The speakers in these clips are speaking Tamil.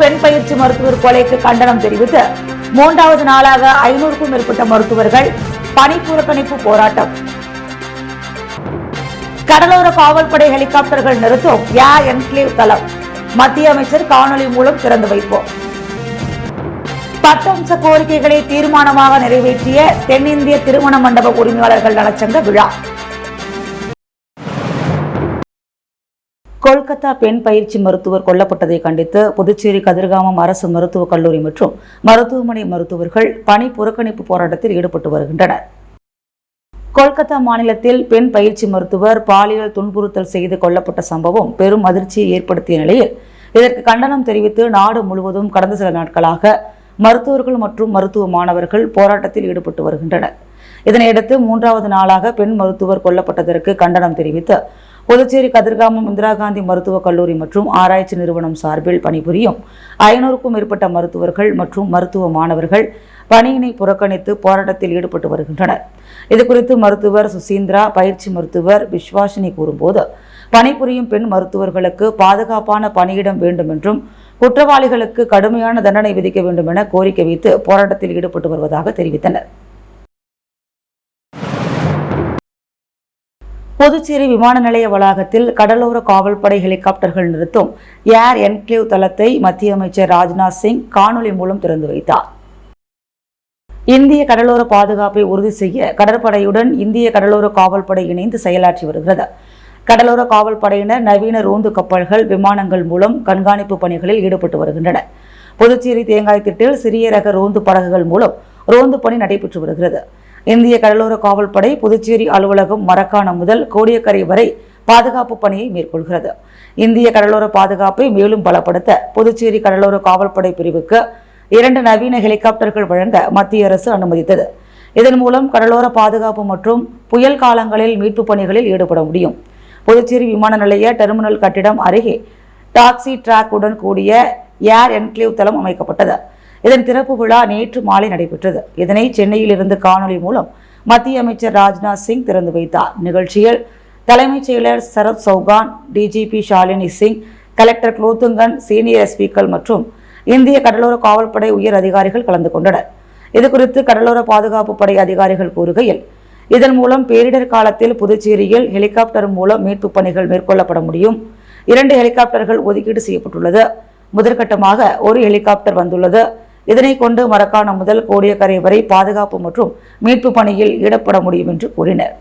பெண் பயிற்சி மருத்துவர் கொலைக்கு கண்டனம் தெரிவித்து 3வது நாளாக 500க்கும் மேற்பட்ட மருத்துவர்கள் பணி புறக்கணிப்பு போராட்டம். கடலோர காவல்படை ஹெலிகாப்டர்கள் நிறுத்தும் ஏர் என்க்ளேவ் தளம் மத்திய அமைச்சர் காணொலி மூலம் திறந்து வைப்போம். 10 அம்ச கோரிக்கைகளை தீர்மானமாக நிறைவேற்றிய தென்னிந்திய திருமண மண்டப உரிமையாளர்கள் நலச்சங்க விழா. கொல்கத்தா பெண் பயிற்சி மருத்துவர் கொல்லப்பட்டதை கண்டித்து புதுச்சேரி கதிர்காமம் அரசு மருத்துவக் கல்லூரி மற்றும் மருத்துவமனை மருத்துவர்கள் பணி புறக்கணிப்பு போராட்டத்தில் ஈடுபட்டு வருகின்றனர். கொல்கத்தா மாநிலத்தில் பெண் பயிற்சி மருத்துவர் பாலியல் துன்புறுத்தல் செய்து கொல்லப்பட்ட சம்பவம் பெரும் அதிர்ச்சியை ஏற்படுத்திய நிலையில் இதற்கு கண்டனம் தெரிவித்து நாடு முழுவதும் கடந்த சில நாட்களாக மருத்துவர்கள் மற்றும் மருத்துவ மாணவர்கள் போராட்டத்தில் ஈடுபட்டு வருகின்றனர். இதனையடுத்து 3வது நாளாக பெண் மருத்துவர் கொல்லப்பட்டதற்கு கண்டனம் தெரிவித்து புதுச்சேரி கதிர்காமம் இந்திரா காந்தி மருத்துவக் கல்லூரி மற்றும் ஆராய்ச்சி நிறுவனம் சார்பில் பணிபுரியும் 500க்கும் மேற்பட்ட மருத்துவர்கள் மற்றும் மருத்துவ மாணவர்கள் பணியினை புறக்கணித்து போராட்டத்தில் ஈடுபட்டு வருகின்றனர். இதுகுறித்து மருத்துவர் சுசீந்திரா, பயிற்சி மருத்துவர் விஸ்வாசினி கூறும்போது, பணிபுரியும் பெண் மருத்துவர்களுக்கு பாதுகாப்பான பணியிடம் வேண்டும் என்றும் குற்றவாளிகளுக்கு கடுமையான தண்டனை விதிக்க வேண்டும் என கோரிக்கை வைத்து போராட்டத்தில் ஈடுபட்டு வருவதாக தெரிவித்தனர். புதுச்சேரி விமான நிலைய வளாகத்தில் கடலோர காவல்படை ஹெலிகாப்டர்கள் நிறுத்தும் ஏர் என்க்ளேவ் தளத்தை மத்திய அமைச்சர் ராஜ்நாத் சிங் காணொலி மூலம் திறந்து வைத்தார். இந்திய கடலோர பாதுகாப்பை உறுதி செய்ய கடற்படையுடன் இந்திய கடலோர காவல்படை இணைந்து செயலாற்றி வருகிறது. கடலோர காவல்படையினர் நவீன ரோந்து கப்பல்கள், விமானங்கள் மூலம் கண்காணிப்பு பணிகளில் ஈடுபட்டு வருகின்றனர். புதுச்சேரி தேங்காய் திட்டில் சிறிய ரக ரோந்து படகுகள் மூலம் ரோந்து பணி நடைபெற்று வருகிறது. இந்திய கடலோர காவல்படை புதுச்சேரி அலுவலகம் மரக்காணம் முதல் கோடியக்கரை வரை பாதுகாப்பு பணியை மேற்கொள்கிறது. இந்திய கடலோர பாதுகாப்பை மேலும் பலப்படுத்த புதுச்சேரி கடலோர காவல்படை பிரிவுக்கு 2 நவீன ஹெலிகாப்டர்கள் வழங்க மத்திய அரசு அனுமதித்தது. இதன் மூலம் கடலோர பாதுகாப்பு மற்றும் புயல் காலங்களில் மீட்பு பணிகளில் ஈடுபட முடியும். புதுச்சேரி விமான நிலைய டெர்மினல் கட்டிடம் அருகே டாக்ஸி டிராக்குடன் கூடிய ஏர் என்க்ளேவ் தளம் அமைக்கப்பட்டது. இதன் திறப்பு விழா நேற்று மாலை நடைபெற்றது. இதனை சென்னையில் இருந்து காணொலி மூலம் மத்திய அமைச்சர் ராஜ்நாத் சிங் திறந்து வைத்தார். நிகழ்ச்சியில் தலைமைச் செயலர் Sarath Chauhan, DGP Shalini Singh, collector Kulothungan, senior எஸ்பிக்கள் மற்றும் இந்திய கடலோர காவல்படை உயர் அதிகாரிகள் கலந்து கொண்டனர். இதுகுறித்து கடலோர பாதுகாப்பு படை அதிகாரிகள் கூறுகையில், இதன் மூலம் பேரிடர் காலத்தில் புதுச்சேரியில் ஹெலிகாப்டர் மூலம் மீட்பு பணிகள் மேற்கொள்ளப்பட முடியும். 2 ஹெலிகாப்டர்கள் ஒதுக்கீடு செய்யப்பட்டுள்ளது. முதற்கட்டமாக 1 ஹெலிகாப்டர் வந்துள்ளது. இதனை கொண்டு மரக்காணம் முதல் கோடியக்கரை வரை பாதுகாப்பு மற்றும் மீட்பு பணியில் ஈடுபட முடியும் என்று கூறினர்.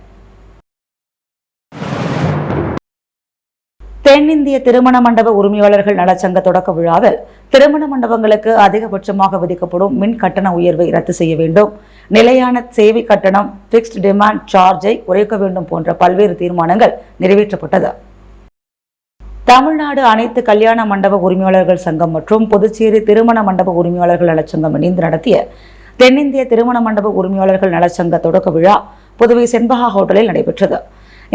தென்னிந்திய திருமண மண்டப உரிமையாளர்கள் நலச்சங்க தொடக்க விழாவில் திருமண மண்டபங்களுக்கு அதிகபட்சமாக விதிக்கப்படும் மின் கட்டண உயர்வை ரத்து செய்ய வேண்டும், நிலையான சேவை கட்டணம் பிக்ஸ்ட் டிமாண்ட் சார்ஜை குறைக்க வேண்டும் போன்ற பல்வேறு தீர்மானங்கள் நிறைவேற்றப்பட்டது. தமிழ்நாடு அனைத்து கல்யாண மண்டப உரிமையாளர்கள் சங்கம் மற்றும் புதுச்சேரி திருமண மண்டப உரிமையாளர்கள் நலச்சங்கம் இணைந்து நடத்திய தென்னிந்திய திருமண மண்டப உரிமையாளர்கள் நலச்சங்க தொடக்க விழா புதுவை செண்பகா ஹோட்டலில் நடைபெற்றது.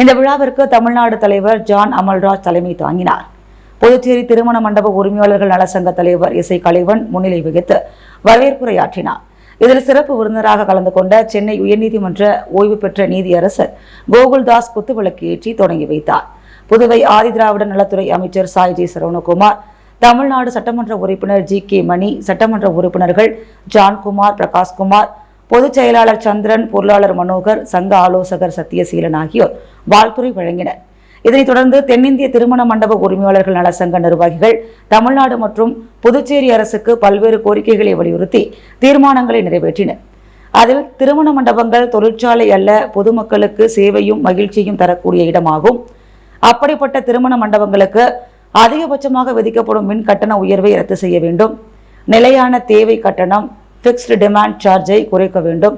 இந்த விழாவிற்கு தமிழ்நாடு தலைவர் ஜான் அமல்ராஜ் தலைமை தாங்கினார். புதுச்சேரி திருமண மண்டப உரிமையாளர்கள் நலச்சங்க தலைவர் இசை கலைவன் முன்னிலை வகித்து வரவேற்புரையாற்றினார். இதில் சிறப்பு விருந்தினராக கலந்து கொண்ட சென்னை உயர்நீதிமன்ற ஓய்வு பெற்ற நீதியரசர் கோகுல்தாஸ் குத்துவிளக்கு ஏற்றி தொடங்கி வைத்தார். புதுவை ஆதிதிராவிட நலத்துறை அமைச்சர் சாய் ஜி சரவணகுமார், தமிழ்நாடு சட்டமன்ற உறுப்பினர் ஜி.கே. மணி, சட்டமன்ற உறுப்பினர்கள் ஜான்குமார், பிரகாஷ்குமார், பொதுச் செயலாளர் சந்திரன், பொருளாளர் மனோகர், சங்க ஆலோசகர் சத்தியசீலன் ஆகியோர் வாழ்த்துரை வழங்கினர். இதனைத் தொடர்ந்து தென்னிந்திய திருமண மண்டப உரிமையாளர்கள் நலசங்க நிர்வாகிகள் தமிழ்நாடு மற்றும் புதுச்சேரி அரசுக்கு பல்வேறு கோரிக்கைகளை வலியுறுத்தி தீர்மானங்களை நிறைவேற்றினர். அதில் திருமண மண்டபங்கள் தொழிற்சாலை அல்ல, பொதுமக்களுக்கு சேவையும் மகிழ்ச்சியும் தரக்கூடிய இடமாகும். அப்படிப்பட்ட திருமண மண்டபங்களுக்கு அதிகபட்சமாக விதிக்கப்படும் மின் கட்டண உயர்வை ரத்து செய்ய வேண்டும், நிலையான தேவை கட்டணம் பிக்ஸ்டு டிமாண்ட் சார்ஜை குறைக்க வேண்டும்,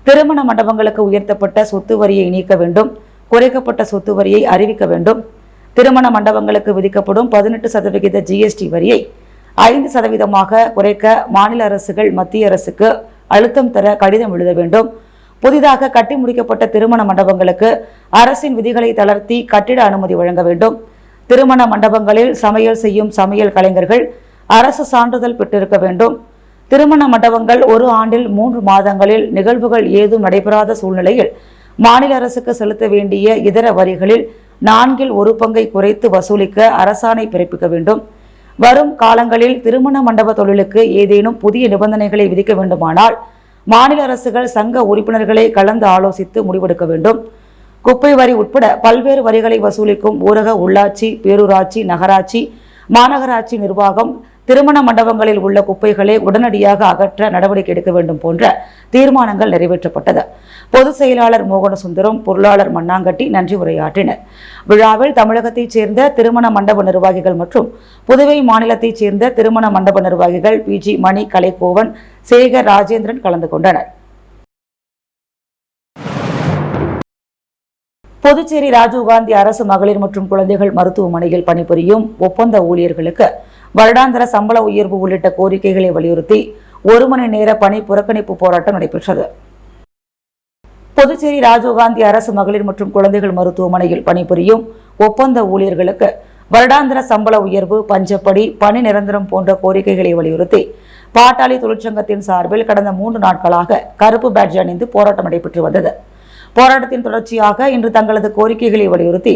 திருமண மண்டபங்களுக்கு உயர்த்தப்பட்ட சொத்து வரியை நீக்க வேண்டும், குறைக்கப்பட்ட சொத்து வரியை அறிவிக்க வேண்டும், திருமண மண்டபங்களுக்கு விதிக்கப்படும் 18% ஜிஎஸ்டி வரியை 5% குறைக்க மாநில அரசுகள் மத்திய அரசுக்கு அழுத்தம் தர கடிதம் எழுத வேண்டும், புதிதாக கட்டி முடிக்கப்பட்ட திருமண மண்டபங்களுக்கு அரசின் விதிகளை தளர்த்தி கட்டிட அனுமதி வழங்க வேண்டும், திருமண மண்டபங்களில் சமையல் செய்யும் சமையல் கலைஞர்கள் அரசு சான்றிதழ் பெற்றிருக்க வேண்டும், திருமண மண்டபங்கள் 1 ஆண்டில் 3 மாதங்களில் நிகழ்வுகள் ஏதும் நடைபெறாத சூழ்நிலையில் மாநில அரசுக்கு செலுத்த வேண்டிய இதர வரிகளில் 4 1 பங்கை குறைத்து வசூலிக்க அரசாணை பிறப்பிக்க வேண்டும், வரும் காலங்களில் திருமண மண்டப தொழிலுக்கு ஏதேனும் புதிய நிபந்தனைகளை விதிக்க வேண்டுமானால் மாநில அரசுகள் சங்க உறுப்பினர்களை கலந்து ஆலோசித்து முடிவெடுக்க வேண்டும். குப்பை வரி உட்பட பல்வேறு வரிகளை வசூலிக்கும் ஊரக, உள்ளாட்சி, பேரூராட்சி, நகராட்சி, மாநகராட்சி நிர்வாகம் திருமண மண்டபங்களில் உள்ள குப்பைகளை உடனடியாக அகற்ற நடவடிக்கை எடுக்க வேண்டும் போன்ற தீர்மானங்கள் நிறைவேற்றப்பட்டது. பொதுச் செயலாளர் மோகனசுந்தரம், பொருளாளர் மண்ணாங்கட்டி நன்றி உரையாற்றினர். விழாவில் தமிழகத்தைச் சேர்ந்த திருமண மண்டப நிர்வாகிகள் மற்றும் புதுவை மாநிலத்தைச் சேர்ந்த திருமண மண்டப நிர்வாகிகள் PG மணி, கலைக்கோவன், சேகர், ராஜேந்திரன் கலந்து கொண்டனர். புதுச்சேரி ராஜீவ்காந்தி அரசு மகளிர் மற்றும் குழந்தைகள் மருத்துவமனையில் பணிபுரியும் ஒப்பந்த ஊழியர்களுக்கு வருடாந்திர சம்பள உயர்வு உள்ளிட்ட கோரிக்கைகளை வலியுறுத்தி 1 மணி நேர பணி புறக்கணிப்பு போராட்டம் நடைபெற்றது. புதுச்சேரி ராஜீவ்காந்தி அரசு மகளிர் மற்றும் குழந்தைகள் மருத்துவமனையில் பணிபுரியும் ஒப்பந்த ஊழியர்களுக்கு வருடாந்திர சம்பள உயர்வு, பஞ்சப்படி, பணி நிரந்தரம் போன்ற கோரிக்கைகளை வலியுறுத்தி பாட்டாளி தொழிற்சங்கத்தின் சார்பில் கடந்த 3 நாட்களாக கருப்பு பேட்ஜ் அணிந்து போராட்டம் நடைபெற்று வந்தது. போராட்டத்தின் தொடர்ச்சியாக இன்று தங்களது கோரிக்கைகளை வலியுறுத்தி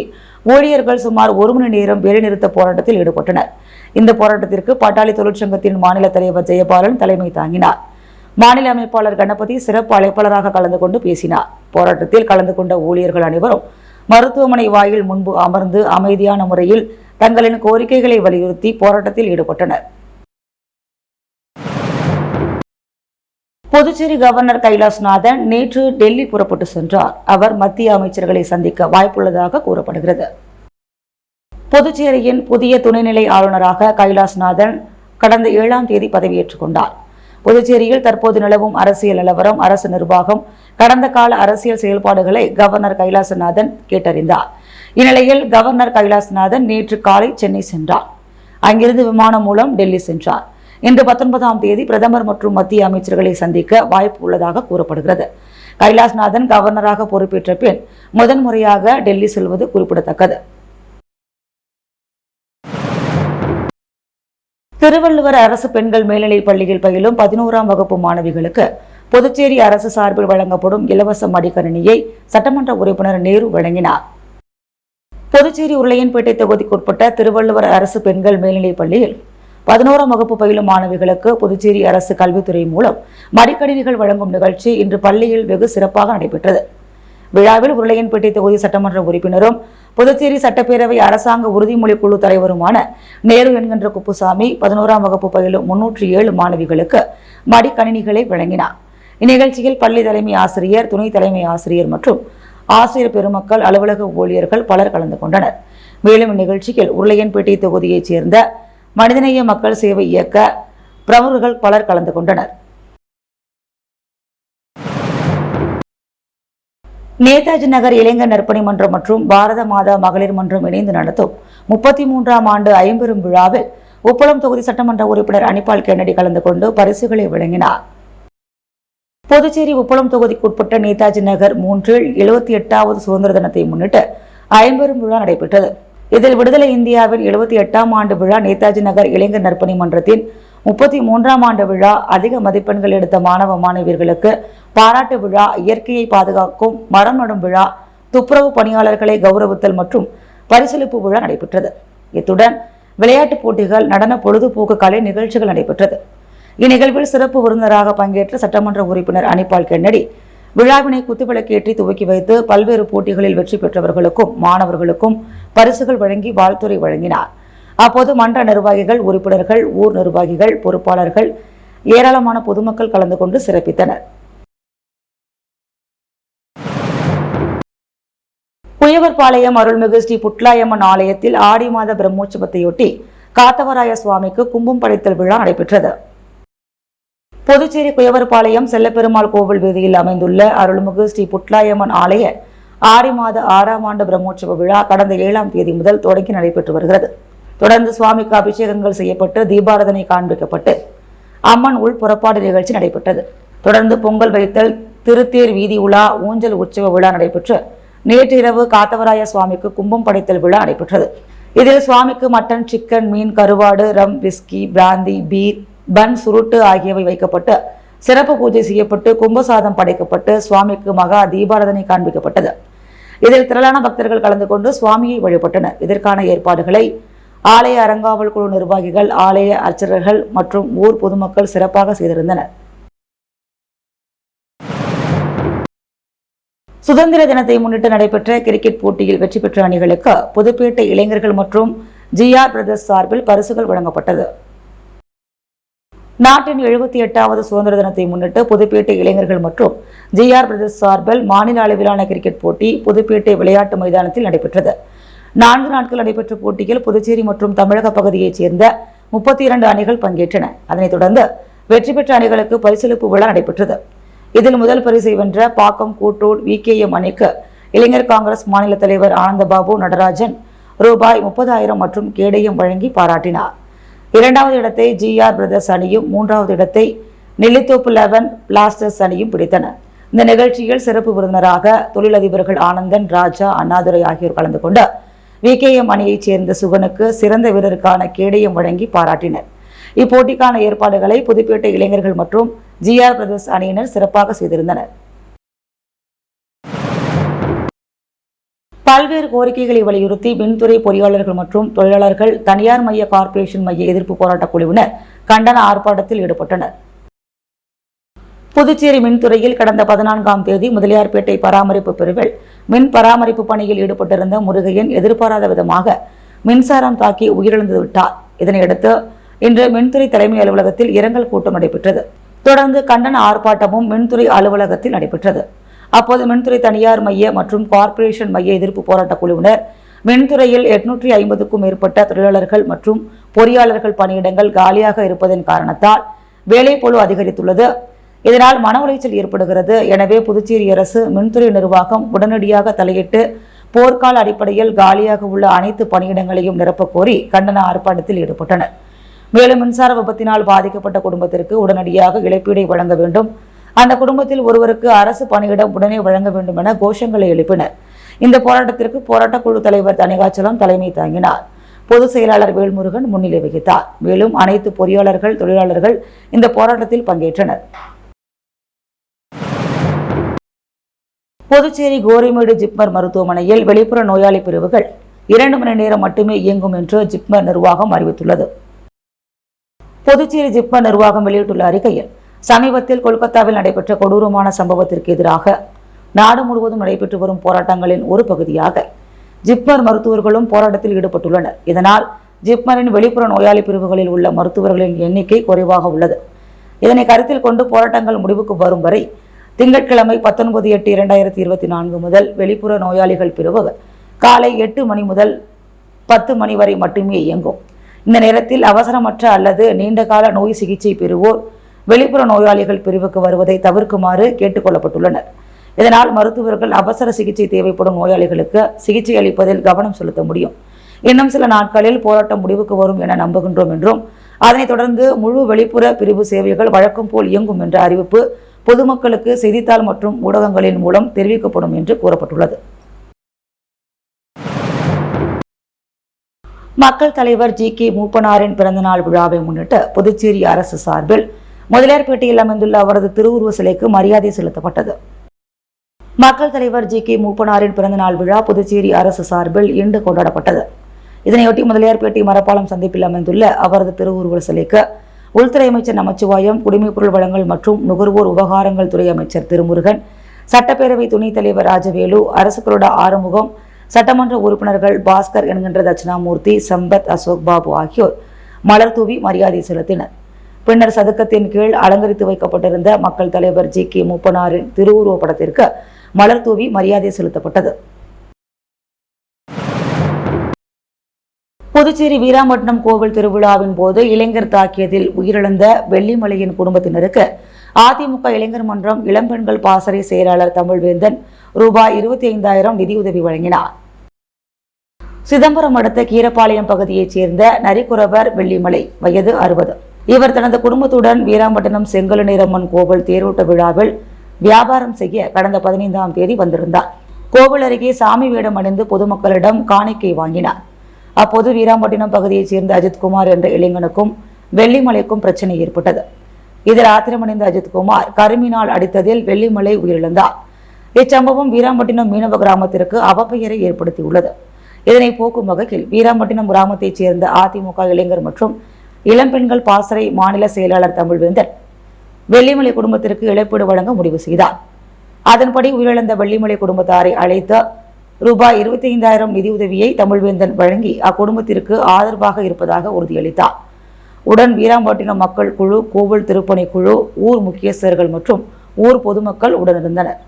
ஊழியர்கள் சுமார் 1 மணி நேரம் வேலைநிறுத்த போராட்டத்தில் ஈடுபட்டனர். இந்த போராட்டத்திற்கு பாட்டாளி தொழிற்சங்கத்தின் மாநில தலைவர் ஜெயபாலன் தலைமை தாங்கினார். மாநில அமைப்பாளர் கணபதி சிறப்பு அழைப்பாளராக கலந்து கொண்டு பேசினார். போராட்டத்தில் கலந்து கொண்ட ஊழியர்கள் அனைவரும் மருத்துவமனை வாயில் முன்பு அமர்ந்து அமைதியான முறையில் தங்களின் கோரிக்கைகளை வலியுறுத்தி போராட்டத்தில் ஈடுபட்டனர். புதுச்சேரி கவர்னர் கைலாஷ்நாதன் நேற்று டெல்லி புறப்பட்டு சென்றார். அவர் மத்திய அமைச்சர்களை சந்திக்க வாய்ப்புள்ளதாக கூறப்படுகிறது. புதுச்சேரியின் புதிய துணைநிலை ஆளுநராக கைலாஷ்நாதன் கடந்த 7ஆம் தேதி பதவியேற்றுக் கொண்டார். புதுச்சேரியில் தற்போது நிலவும் அரசியல் நிலவரம், அரசு நிர்வாகம், கடந்த கால அரசியல் செயல்பாடுகளை கவர்னர் கைலாசநாதன் கேட்டறிந்தார். இந்நிலையில் கவர்னர் கைலாசநாதன் நேற்று காலை சென்னை சென்றார். அங்கிருந்து விமானம் மூலம் டெல்லி சென்றார். இன்று 19ஆம் தேதி பிரதமர் மற்றும் மத்திய அமைச்சர்களை சந்திக்க வாய்ப்பு உள்ளதாக கூறப்படுகிறது. கைலாஷ்நாதன் கவர்னராக பொறுப்பேற்ற பின் முதன்முறையாக டெல்லி செல்வது குறிப்பிடத்தக்கது. திருவள்ளுவர் அரசு பெண்கள் மேல்நிலைப் பள்ளியில் பயிலும் 11ஆம் வகுப்பு மாணவிகளுக்கு புதுச்சேரி அரசு சார்பில் வழங்கப்படும் இலவச மடிக்கணினியை சட்டமன்ற உறுப்பினர் நேரு வழங்கினார். புதுச்சேரி உருளையன்பேட்டை தொகுதிக்குட்பட்ட திருவள்ளுவர் அரசு பெண்கள் மேல்நிலைப் பள்ளியில் 11ஆம் வகுப்பு பயிலும் மாணவிகளுக்கு புதுச்சேரி அரசு கல்வித்துறை மூலம் மடிக்கணினிகள் வழங்கும் நிகழ்ச்சி இன்று பள்ளியில் வெகு சிறப்பாக நடைபெற்றது. விழாவில் உருளையன்பேட்டை தொகுதி சட்டமன்ற உறுப்பினரும் புதுச்சேரி சட்டப்பேரவை அரசாங்க உறுதிமொழி குழு தலைவருமான நேரு என்கின்ற குப்புசாமி 11ஆம் வகுப்பு பயிலும் 307 மாணவிகளுக்கு மடிக்கணினிகளை வழங்கினார். இந்நிகழ்ச்சியில் பள்ளி தலைமை ஆசிரியர், துணை தலைமை ஆசிரியர் மற்றும் ஆசிரியர் பெருமக்கள், அலுவலக ஊழியர்கள் பலர் கலந்து கொண்டனர். மேலும் இந்நிகழ்ச்சியில் உருளையன்பேட்டை தொகுதியைச் சேர்ந்த மனிதநேய மக்கள் சேவை இயக்க பிரமுகர்கள் பலர் கலந்து கொண்டனர். நேதாஜி நகர் இளைஞர் நற்பணி மன்றம் மற்றும் பாரத மாதா மகளிர் மன்றம் இணைந்து நடத்தும் 33ஆம் ஆண்டு ஐம்பெரும் விழாவில் உப்பளம் தொகுதி சட்டமன்ற உறுப்பினர் அனிபால் கென்னடி கலந்து கொண்டு பரிசுகளை வழங்கினார். புதுச்சேரி உப்பளம் தொகுதிக்குட்பட்ட நேதாஜி நகர் 3இல் 78வது சுதந்திர தினத்தை முன்னிட்டு ஐம்பெரும் விழா நடைபெற்றது. இதில் விடுதலை இந்தியாவின் 78ஆம் ஆண்டு விழா, நேதாஜி நகர் இளைஞர் நற்பணி மன்றத்தின் 33ஆம் ஆண்டு விழா, அதிக மதிப்பெண்கள் எடுத்த மாணவ மாணவியர்களுக்கு பாராட்டு விழா, இயற்கையை பாதுகாக்கும் மரம் நடும் விழா, துப்புரவு பணியாளர்களை கௌரவித்தல் மற்றும் பரிசளிப்பு விழா நடைபெற்றது. இத்துடன் விளையாட்டுப் போட்டிகள், நடன, பொழுதுபோக்கு கலை நிகழ்ச்சிகள் நடைபெற்றது. இந்நிகழ்வில் சிறப்பு விருந்தினராக பங்கேற்ற சட்டமன்ற உறுப்பினர் அனிபால் கென்னடி விழாவினை குத்துவிளக்கேற்றி துவக்கி வைத்து பல்வேறு போட்டிகளில் வெற்றி பெற்றவர்களுக்கும் மாணவர்களுக்கும் பரிசுகள் வழங்கி வாழ்த்துரை வழங்கினார். அப்போது மன்ற நிர்வாகிகள், உறுப்பினர்கள், ஊர் நிர்வாகிகள், பொறுப்பாளர்கள், ஏராளமான பொதுமக்கள் கலந்து கொண்டு சிறப்பித்தனர். குயவர்பாளையம் அருள்மிகு ஸ்ரீ புட்லாயம்மன் ஆலயத்தில் ஆடி மாத பிரம்மோற்சவத்தையொட்டி காத்தவராய சுவாமிக்கு கும்பம் படைத்தல் விழா நடைபெற்றது. புதுச்சேரி குயவர்பாளையம் செல்லப்பெருமாள் கோவில் வீதியில் அமைந்துள்ள அருள்மிகு ஸ்ரீ புட்லாயம்மன் ஆலய ஆடி மாத 6ஆம் ஆண்டு பிரம்மோற்சவ விழா கடந்த 7ஆம் தேதி முதல் தொடங்கி நடைபெற்று வருகிறது. தொடர்ந்து சுவாமிக்கு அபிஷேகங்கள் செய்யப்பட்டு தீபாராதனை காண்பிக்கப்பட்டு அம்மன் உள் புறப்பாடு நிகழ்ச்சி நடைபெற்றது. தொடர்ந்து பொங்கல் வைத்தல், திருத்தேர் வீதி உலா, ஊஞ்சல் உற்சவ விழா நடைபெற்று நேற்று இரவு காத்தவராய சுவாமிக்கு கும்பம் படைத்தல் விழா நடைபெற்றது. இதில் சுவாமிக்கு மட்டன், சிக்கன், மீன், கருவாடு, ரம், விஸ்கி, பிராந்தி, பீர், பன், சுருட்டு ஆகியவை வைக்கப்பட்டு சிறப்பு பூஜை செய்யப்பட்டு கும்பசாதம் படைக்கப்பட்டு சுவாமிக்கு மகா தீபாராதனை காண்பிக்கப்பட்டது. இதில் திரளான பக்தர்கள் கலந்து கொண்டு சுவாமியை வழிபட்டனர். இதற்கான ஏற்பாடுகளை ஆலய அறங்காவல் குழு நிர்வாகிகள், ஆலய அர்ச்சகர்கள் மற்றும் ஊர் பொதுமக்கள் சிறப்பாக செய்திருந்தனர். சுதந்திர தினத்தை முன்னிட்டு நடைபெற்ற கிரிக்கெட் போட்டியில் வெற்றி பெற்ற அணிகளுக்கு புதுப்பேட்டை இளைஞர்கள் மற்றும் GR பிரதர்ஸ் சார்பில் பரிசுகள் வழங்கப்பட்டது. நாட்டின் 78வது சுதந்திர தினத்தை முன்னிட்டு புதுப்பேட்டை இளைஞர்கள் மற்றும் GR பிரதர்ஸ் சார்பில் மாநில அளவிலான கிரிக்கெட் போட்டி புதுப்பேட்டை விளையாட்டு மைதானத்தில் நடைபெற்றது. 4 நாட்கள் நடைபெற்ற போட்டியில் புதுச்சேரி மற்றும் தமிழக பகுதியைச் சேர்ந்த 32 அணிகள் பங்கேற்றன. அதனைத் தொடர்ந்து வெற்றி பெற்ற அணிகளுக்கு பரிசளிப்பு விழா நடைபெற்றது. இதில் முதல் பரிசை வென்ற பாக்கம் கூட்டூர் VKM அணிக்கு இளைஞர் காங்கிரஸ் மாநில தலைவர் ஆனந்தபாபு நடராஜன் ரூபாய் 30,000 மற்றும் கேடயம் வழங்கி பாராட்டினார். 2வது இடத்தை GR பிரதர்ஸ் அணியும் 3வது இடத்தை நெல்லித்தோப்பு 11 பிளாஸ்டர்ஸ் அணியும் பிடித்தன. இந்த நிகழ்ச்சியில் சிறப்பு விருந்தினராக தொழிலதிபர்கள் ஆனந்தன், ராஜா, அண்ணாதுரை ஆகியோர் கலந்து கொண்டு VKM அணியைச் சேர்ந்த சுகனுக்கு சிறந்த வீரருக்கான கேடயம் வழங்கி பாராட்டினர். இப்போட்டிக்கான ஏற்பாடுகளை புதுப்பேட்டை இளைஞர்கள் மற்றும் GR பிரதர்ஸ் அணியினர் சிறப்பாக செய்திருந்தனர். பல்வேறு கோரிக்கைகளை வலியுறுத்தி மின்துறை பொறியாளர்கள் மற்றும் தொழிலாளர்கள் தனியார் மைய கார்ப்பரேஷன் மைய எதிர்ப்பு போராட்ட குழுவினர் கண்டன ஆர்ப்பாட்டத்தில் ஈடுபட்டனர். புதுச்சேரி மின்துறையில் கடந்த 14ஆம் தேதி முதலியார்பேட்டை பராமரிப்பு பிரிவில் மின் பராமரிப்பு பணியில் ஈடுபட்டிருந்த முருகையன் எதிர்பாராத விதமாக மின்சாரம் தாக்கி உயிரிழந்து விட்டார். இதனையடுத்து இன்று மின்துறை தலைமை அலுவலகத்தில் இரங்கல் கூட்டம் நடைபெற்றது. தொடர்ந்து கண்டன ஆர்ப்பாட்டமும் மின்துறை அலுவலகத்தில் நடைபெற்றது. அப்போது மின்துறை தனியார் மைய மற்றும் கார்ப்பரேஷன் மைய எதிர்ப்பு போராட்ட குழுவினர் மின்துறையில் 850க்கும் மேற்பட்ட தொழிலாளர்கள் மற்றும் பொறியாளர்கள் பணியிடங்கள் காலியாக இருப்பதன் காரணத்தால் வேலைப்பளு அதிகரித்துள்ளது. இதனால் மன உளைச்சல் ஏற்படுகிறது. எனவே புதுச்சேரி அரசு மின்துறை நிர்வாகம் உடனடியாக தலையிட்டு போர்க்கால அடிப்படையில் காலியாக உள்ள அனைத்து பணியிடங்களையும் நிரப்பக் கோரி கண்டன ஆர்ப்பாட்டத்தில் ஈடுபட்டனர். மேலும் மின்சார விபத்தினால் பாதிக்கப்பட்ட குடும்பத்திற்கு உடனடியாக இழப்பீடை வழங்க வேண்டும், அந்த குடும்பத்தில் ஒருவருக்கு அரசு பணியிடம் உடனே வழங்க வேண்டும் என கோஷங்களை எழுப்பினர். இந்த போராட்டத்திற்கு போராட்டக்குழு தலைவர் தணிகாச்சலம் தலைமை தாங்கினார். பொதுச் செயலாளர் வேல்முருகன் முன்னிலை வகித்தார். மேலும் அனைத்து பொறியாளர்கள், தொழிலாளர்கள் இந்த போராட்டத்தில் பங்கேற்றனர். புதுச்சேரி கோரிமேடு ஜிப்மர் மருத்துவமனையில் வெளிப்புற நோயாளி பிரிவுகள் 2 மணி நேரம் மட்டுமே இயங்கும் என்று ஜிப்மர் நிர்வாகம் அறிவித்துள்ளது. புதுச்சேரி ஜிப்மர் நிர்வாகம் வெளியிட்டுள்ள அறிக்கையில், சமீபத்தில் கொல்கத்தாவில் நடைபெற்ற கொடூரமான சம்பவத்திற்கு எதிராக நாடு முழுவதும் நடைபெற்று வரும் போராட்டங்களின் ஒரு பகுதியாக ஜிப்மர் மருத்துவர்களும் போராட்டத்தில் ஈடுபட்டுள்ளனர். இதனால் ஜிப்மரின் வெளிப்புற நோயாளி பிரிவுகளில் உள்ள மருத்துவர்களின் எண்ணிக்கை குறைவாக உள்ளது. இதனை கருத்தில் கொண்டு போராட்டங்கள் முடிவுக்கு வரும் வரை திங்கட்கிழமை 19/8/2024 முதல் வெளிப்புற நோயாளிகள் பிரிவு காலை 8 மணி முதல் 10 மணி வரை மட்டுமே இயங்கும். இந்த நேரத்தில் அவசரமற்ற அல்லது நீண்டகால நோய் சிகிச்சை பெறுவோர் வெளிப்புற நோயாளிகள் பிரிவுக்கு வருவதை தவிர்க்குமாறு கேட்டுக்கொள்ளப்பட்டுள்ளனர். இதனால் மருத்துவர்கள் அவசர சிகிச்சை தேவைப்படும் நோயாளிகளுக்கு சிகிச்சை அளிப்பதில் கவனம் செலுத்த முடியும். இன்னும் சில நாட்களில் போராட்டம் முடிவுக்கு வரும் என நம்புகின்றோம் என்றும், அதனைத் தொடர்ந்து முழு வெளிப்புற பிரிவு சேவைகள் வழக்கம் போல் இயங்கும் என்ற அறிவிப்பு பொதுமக்களுக்கு செய்தித்தாள் மற்றும் ஊடகங்களின் மூலம் தெரிவிக்கப்படும் என்று கூறப்பட்டுள்ளது. மக்கள் தலைவர் GK மூப்பனாரின் பிறந்தநாள் விழாவை முன்னிட்டு புதுச்சேரி அரசு சார்பில் முதலியார்பேட்டையில் அமைந்துள்ள அவரது திருவுருவ சிலைக்கு மரியாதை செலுத்தப்பட்டது. மக்கள் தலைவர் GK மூப்பனாரின் பிறந்தநாள் விழா புதுச்சேரி அரசு சார்பில் இன்று கொண்டாடப்பட்டது. இதனையொட்டி முதலியார்பேட்டை மரப்பாலம் சந்திப்பில் அமைந்துள்ள அவரது திருவுருவ சிலைக்கு உள்துறை அமைச்சர் நமச்சிவாயம், குடிமைப்பொருள் வழங்கல் மற்றும் நுகர்வோர் விவகாரங்கள் துறை அமைச்சர் திருமுருகன், சட்டப்பேரவை துணைத் தலைவர் ராஜவேலு, அரசு கொறடா ஆறுமுகம், சட்டமன்ற உறுப்பினர்கள் பாஸ்கர் என்கின்ற தட்சிணாமூர்த்தி, சம்பத், அசோக் பாபு ஆகியோர் மலர் தூவி மரியாதை செலுத்தினர். பின்னர் சதுக்கத்தின் கீழ் அலங்கரித்து வைக்கப்பட்டிருந்த மக்கள் தலைவர் GK மூப்பனாரின் திருவுருவ படத்திற்கு மலர் தூவி மரியாதை செலுத்தப்பட்டது. புதுச்சேரி வீராம்பட்டினம் கோவில் திருவிழாவின் போது இளைஞர் தாக்கியதில் உயிரிழந்த வெள்ளிமலையின் குடும்பத்தினருக்கு அதிமுக இளைஞர் மன்றம் இளம்பெண்கள் பாசறை செயலாளர் தமிழ்வேந்தன் ரூபாய் 25,000 நிதியுதவி வழங்கினார். சிதம்பரம் அடுத்த கீரப்பாளையம் பகுதியைச் சேர்ந்த நரிக்குறவர் வெள்ளிமலை, வயது 60. இவர் தனது குடும்பத்துடன் வீராம்பட்டினம் செங்கலநீரம்மன் கோவில் தேரோட்ட விழாவில் வியாபாரம் செய்ய கடந்த 15ஆம் தேதி வந்திருந்தார். கோவில் அருகே சாமி வேடம் அணிந்து பொதுமக்களிடம் காணிக்கை வாங்கினார். அப்போது வீராம்பட்டினம் பகுதியைச் சேர்ந்த அஜித்குமார் என்ற இளைஞனுக்கும் வெள்ளிமலைக்கும் பிரச்சனை ஏற்பட்டது. இதில் ஆத்திரமடைந்த அஜித்குமார் கருமினால் அடித்ததில் வெள்ளிமலை உயிரிழந்தார். இச்சம்பவம் வீராம்பட்டினம் மீனவ கிராமத்திற்கு அவப்பெயரை ஏற்படுத்தியுள்ளது. இதனை போக்கும் வகையில் வீராம்பட்டினம் கிராமத்தைச் சேர்ந்த அதிமுக இளைஞர் மற்றும் இளம்பெண்கள் பாசறை மாநில செயலாளர் தமிழ்வேந்தன் வெள்ளிமலை குடும்பத்திற்கு இழப்பீடு வழங்க முடிவு செய்தார். அதன்படி உயிரிழந்த வெள்ளிமலை குடும்பத்தாரை அழைத்த ரூபாய் 25,000 நிதியுதவியை தமிழ்வேந்தன் வழங்கி அக்குடும்பத்திற்கு ஆதரவாக இருப்பதாக உறுதியளித்தார். உடன் வீராம்பட்டினம் மக்கள் குழு, கோவில் திருப்பணி குழு, ஊர் முக்கியஸ்தர்கள் மற்றும் ஊர் பொதுமக்கள் உடனிருந்தனர்.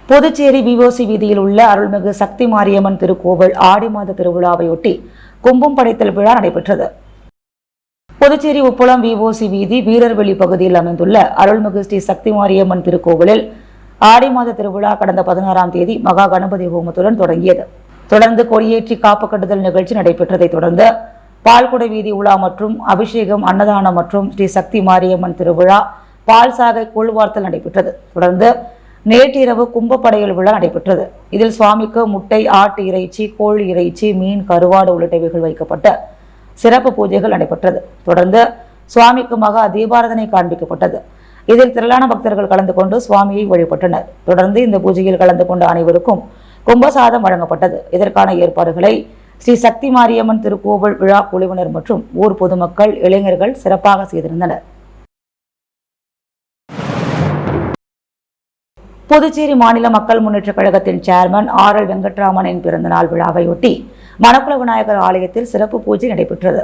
புதுச்சேரி விஓசி வீதியில் உள்ள அருள்மிகு சக்தி மாரியம்மன் திருக்கோவில் ஆடி மாத திருவிழாவையொட்டி கும்பம் படைத்தல் விழா நடைபெற்றது. புதுச்சேரி உப்பளம் விஓசி வீதி வீரர்வெளி பகுதியில் அமைந்துள்ள அருள்மிகு ஸ்ரீ சக்தி மாரியம்மன் திருக்கோவிலில் ஆடி மாத திருவிழா கடந்த 16ஆம் தேதி மகா கணபதி ஹோமத்துடன் தொடங்கியது. தொடர்ந்து கொடியேற்றி காப்பு கட்டுதல் நிகழ்ச்சி நடைபெற்றதை தொடர்ந்து பால்குட வீதி உலா மற்றும் அபிஷேகம், அன்னதானம் மற்றும் ஸ்ரீ சக்தி மாரியம்மன் திருவிழா பால் சாகை கூழ்வார்த்தல் நடைபெற்றது. தொடர்ந்து நேற்றிரவு கும்பப்படையல் விழா நடைபெற்றது. இதில் சுவாமிக்கு முட்டை, ஆட்டு இறைச்சி, கோழி இறைச்சி, மீன், கருவாடு உள்ளிட்டவைகள் வைக்கப்பட்ட சிறப்பு பூஜைகள் நடைபெற்றது. தொடர்ந்து சுவாமிக்கு மகா தீபாராதனை காண்பிக்கப்பட்டது. இதில் திரளான பக்தர்கள் கலந்து கொண்டு சுவாமியை வழிபட்டனர். தொடர்ந்து இந்த பூஜையில் கலந்து கொண்ட அனைவருக்கும் கும்பசாதம் வழங்கப்பட்டது. இதற்கான ஏற்பாடுகளை ஸ்ரீ சக்தி மாரியம்மன் திருக்கோவில் விழா குழுவினர் மற்றும் ஊர் பொதுமக்கள், இளைஞர்கள் சிறப்பாக செய்திருந்தனர். புதுச்சேரி மாநில மக்கள் முன்னேற்ற கழகத்தின் சேர்மன் RL வெங்கட்ராமனின் பிறந்தநாள் விழாவையொட்டி மணக்குள விநாயகர் ஆலயத்தில் சிறப்பு பூஜை நடைபெற்றது.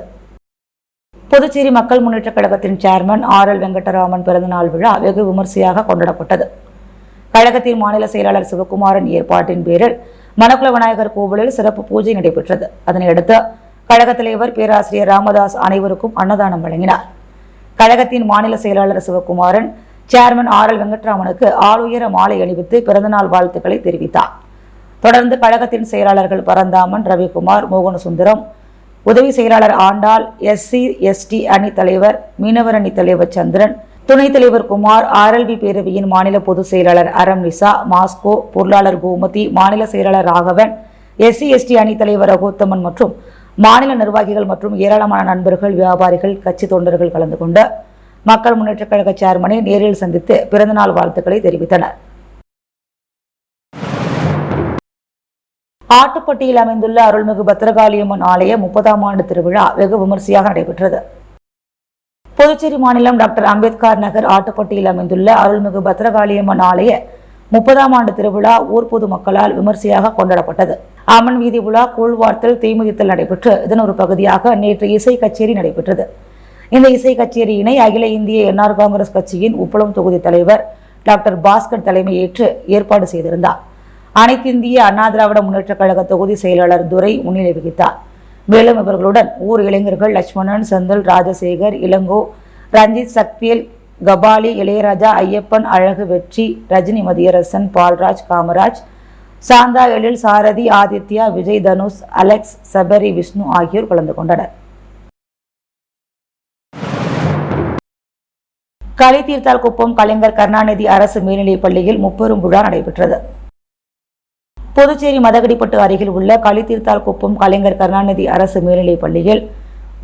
புதுச்சேரி மக்கள் முன்னேற்ற கழகத்தின் சேர்மன் RL வெங்கட்ராமன் பிறந்தநாள் விழா வெகு விமர்சையாக கொண்டாடப்பட்டது. கழகத்தின் மாநில செயலாளர் சிவகுமாரன் ஏற்பாட்டின் பேரில் மணக்குள விநாயகர் கோவிலில் சிறப்பு பூஜை நடைபெற்றது. அதனையடுத்து கழக தலைவர் பேராசிரியர் ராமதாஸ் அனைவருக்கும் அன்னதானம் வழங்கினார். கழகத்தின் மாநில செயலாளர் சிவகுமாரன் சேர்மன் RL வெங்கட்ராமனுக்கு ஆளுயர மாலை அணிவித்து பிறந்தநாள் வாழ்த்துக்களை தெரிவித்தார். தொடர்ந்து கழகத்தின் செயலாளர்கள் பரந்தாமன், ரவிக்குமார், மோகனசுந்தரம், உதவி செயலாளர் ஆண்டாள், SC/ST அணி தலைவர், மீனவர் அணி தலைவர் சந்திரன், துணைத் தலைவர் குமார், RLV பேரவையின் மாநில பொதுச் செயலாளர் அரம்னிசா, மாஸ்கோ, பொருளாளர் கோமதி, மாநில செயலாளர் ராகவன், SC/ST அணி தலைவர் ரகோத்தமன் மற்றும் மாநில நிர்வாகிகள் மற்றும் ஏராளமான நண்பர்கள், வியாபாரிகள், கட்சி தொண்டர்கள் கலந்து கொண்ட மக்கள் முன்னேற்ற கழக சேர்மனை நேரில் சந்தித்து பிறந்தநாள் வாழ்த்துக்களை தெரிவித்தனர். ஆட்டுப்பட்டியில் அமைந்துள்ள அருள்மிகு பத்திரகாளியம்மன் ஆலய 30ஆம் ஆண்டு திருவிழா வெகு விமர்சையாக நடைபெற்றது. புதுச்சேரி மாநிலம் டாக்டர் அம்பேத்கர் நகர் ஆட்டுப்பட்டியில் அமைந்துள்ள அருள்மிகு பத்திரகாளியம்மன் ஆலய 30ஆம் ஆண்டு திருவிழா ஊர் பொது மக்களால் விமர்சையாக கொண்டாடப்பட்டது. அம்மன் வீதி உலா, கூழ்வார்த்தல், தீமிதித்தல் நடைபெற்று இதன் ஒரு பகுதியாக நேற்று இசை கச்சேரி நடைபெற்றது. இந்த இசை கச்சேரியினை அகில இந்திய NR காங்கிரஸ் கட்சியின் உப்பளம் தொகுதி தலைவர் டாக்டர் பாஸ்கர் தலைமையேற்று ஏற்பாடு செய்திருந்தார். அனைத்திந்திய அண்ணா திராவிட முன்னேற்ற கழக தொகுதி செயலாளர் துரை முன்னிலை வகித்தார். மேலும் இவர்களுடன் ஊர் இளைஞர்கள் லட்சுமணன், செந்தில், ராஜசேகர், இளங்கோ, ரஞ்சித், சக்திவேல், கபாலி, இளையராஜா, ஐயப்பன், அழகு, வெற்றி, ரஜினி, மதியரசன், பால்ராஜ், காமராஜ், சாந்தா, எழில், சாரதி, ஆதித்யா, விஜய், தனுஷ், அலெக்ஸ், சபரி, விஷ்ணு ஆகியோர் கலந்து கொண்டனர். களித்தீர்த்தால் குப்பம் கலைஞர் கருணாநிதி அரசு மேல்நிலைப் பள்ளியில் முப்பெரும் விழா நடைபெற்றது. புதுச்சேரி மதகடிப்பட்டு அருகில் உள்ள களித்தீர்த்தால் குப்பம் கலைஞர் கருணாநிதி அரசு மேல்நிலைப் பள்ளியில்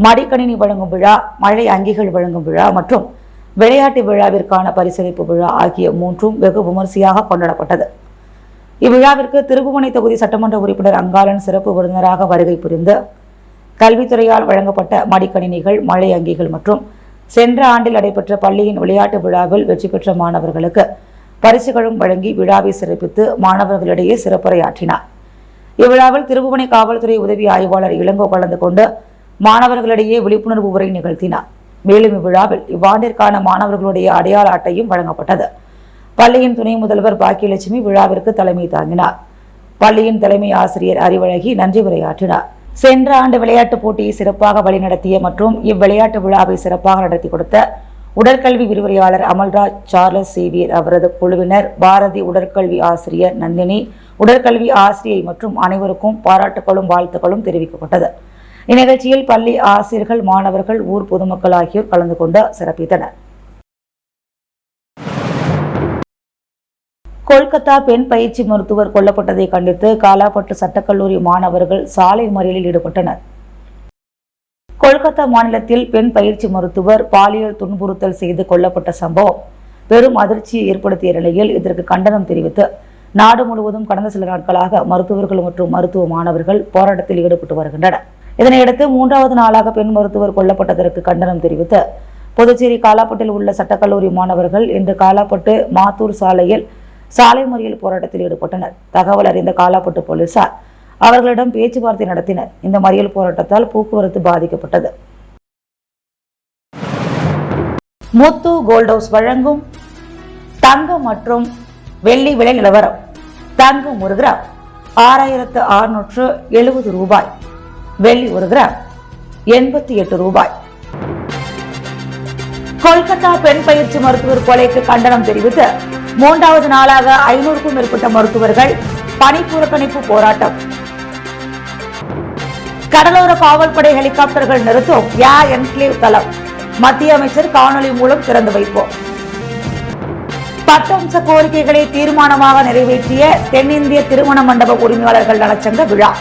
மடிக்கணினி வழங்கும் விழா, மழை அங்கிகள் வழங்கும் விழா மற்றும் விளையாட்டு விழாவிற்கான பரிசளிப்பு விழா ஆகிய மூன்றும் வெகு விமர்சையாக கொண்டாடப்பட்டது. இவ்விழாவிற்கு திருபுவனை தொகுதி சட்டமன்ற உறுப்பினர் அங்காளன் சிறப்பு விருந்தினராக வருகை புரிந்து கல்வித்துறையால் வழங்கப்பட்ட மடிக்கணினிகள், மழை அங்கிகள் மற்றும் சென்ற ஆண்டில் நடைபெற்ற பள்ளியின் விளையாட்டு விழாவில் வெற்றி பெற்ற மாணவர்களுக்கு பரிசுகளும் வழங்கி விழாவை சிறப்பித்து மாணவர்களிடையே சிறப்புரையாற்றினார். இவ்விழாவில் திருபுவனை காவல்துறை உதவி ஆய்வாளர் இளங்கோ கலந்து கொண்டு மாணவர்களிடையே விழிப்புணர்வு உரை நிகழ்த்தினார். மேலும் இவ்விழாவில் இவ்வாண்டிற்கான மாணவர்களுடைய அடையாள அட்டையும் வழங்கப்பட்டது. பள்ளியின் துணை முதல்வர் பாக்கியலட்சுமி விழாவிற்கு தலைமை தாங்கினார். பள்ளியின் தலைமை ஆசிரியர் அறிவழகி நன்றி உரையாற்றினார். சென்ற ஆண்டு விளையாட்டுப் போட்டியை சிறப்பாக வழிநடத்திய மற்றும் இவ்விளையாட்டு விழாவை சிறப்பாக நடத்தி கொடுத்த உடற்கல்வி விரிவுரையாளர் அமல்ராஜ், சார்லஸ் சேவியர், அவரது குழுவினர், பாரதி உடற்கல்வி ஆசிரியர் நந்தினி, உடற்கல்வி ஆசிரியை மற்றும் அனைவருக்கும் பாராட்டுகளும் வாழ்த்துக்களும் தெரிவிக்கப்பட்டது. இந்நிகழ்ச்சியில் பள்ளி ஆசிரியர்கள், மாணவர்கள், ஊர் பொதுமக்கள் ஆகியோர் கலந்து கொண்டு சிறப்பித்தனர். கொல்கத்தா பெண் பயிற்சி மருத்துவர் கொல்லப்பட்டதை கண்டித்து காலாப்பட்டு சட்டக்கல்லூரி மாணவர்கள் சாலை மறியலில் ஈடுபட்டனர். கொல்கத்தா மாநிலத்தில் பெண் பயிற்சி மருத்துவர் பாலியல் துன்புறுத்தல் செய்து கொல்லப்பட்ட சம்பவம் பெரும் அதிர்ச்சியை ஏற்படுத்திய நிலையில் இதற்கு கண்டனம் தெரிவித்து நாடு முழுவதும் கடந்த சில நாட்களாக மருத்துவர்கள் மற்றும் மருத்துவ மாணவர்கள் போராட்டத்தில் ஈடுபட்டு வருகின்றனர். இதனையடுத்து 3வது நாளாக பெண் மருத்துவர் கொல்லப்பட்டதற்கு கண்டனம் தெரிவித்து புதுச்சேரி காலாப்பட்டில் உள்ள சட்டக்கல்லூரி மாணவர்கள் இன்று காலாப்பட்டு மாத்தூர் சாலையில் சாலை மறியல் போராட்டத்தில் ஈடுபட்டனர். தகவல் அறிந்த காலாப்பட்டு போலீசார் அவர்களிடம் பேச்சுவார்த்தை நடத்தினர். இந்த மறியல் போராட்டத்தால் போக்குவரத்து பாதிக்கப்பட்டது. முத்து கோல்ட் ஹவுஸ் வழங்கும் தங்கம் மற்றும் வெள்ளி விலை நிலவரம். தங்கம் 1 கிராம் 6670 ரூபாய், வெள்ளி 1 கிராம் 88 ரூபாய். கொல்கத்தா பெண் பயிற்சி மருத்துவர் கொலைக்கு கண்டனம் தெரிவித்து 3வது நாளாக 500க்கும் மேற்பட்ட மருத்துவர்கள் பணி புறக்கணிப்பு போராட்டம். கடலோர காவல்படை ஹெலிகாப்டர்கள் நிறுத்தும் ஏர் என்க்ளேவ் தளம் மத்திய அமைச்சர் காணொலி மூலம் திறந்து வைப்போம். 10 அம்ச கோரிக்கைகளை தீர்மானமாக நிறைவேற்றிய தென்னிந்திய திருமண மண்டப உரிமையாளர்கள் நலச்சங்க விழா.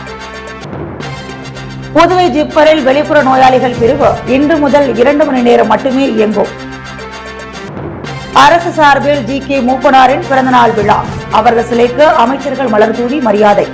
புதுவை ஜிப்மரில் வெளிப்புற நோயாளிகள் பிரிவு இன்று முதல் 2 மணி நேரம் மட்டுமே இயங்கும். அரசு சார்பில் GK மூப்பனாரின் பிறந்தநாள் விழா. அவரது சிலைக்கு அமைச்சர்கள் மலர் தூவி மரியாதை.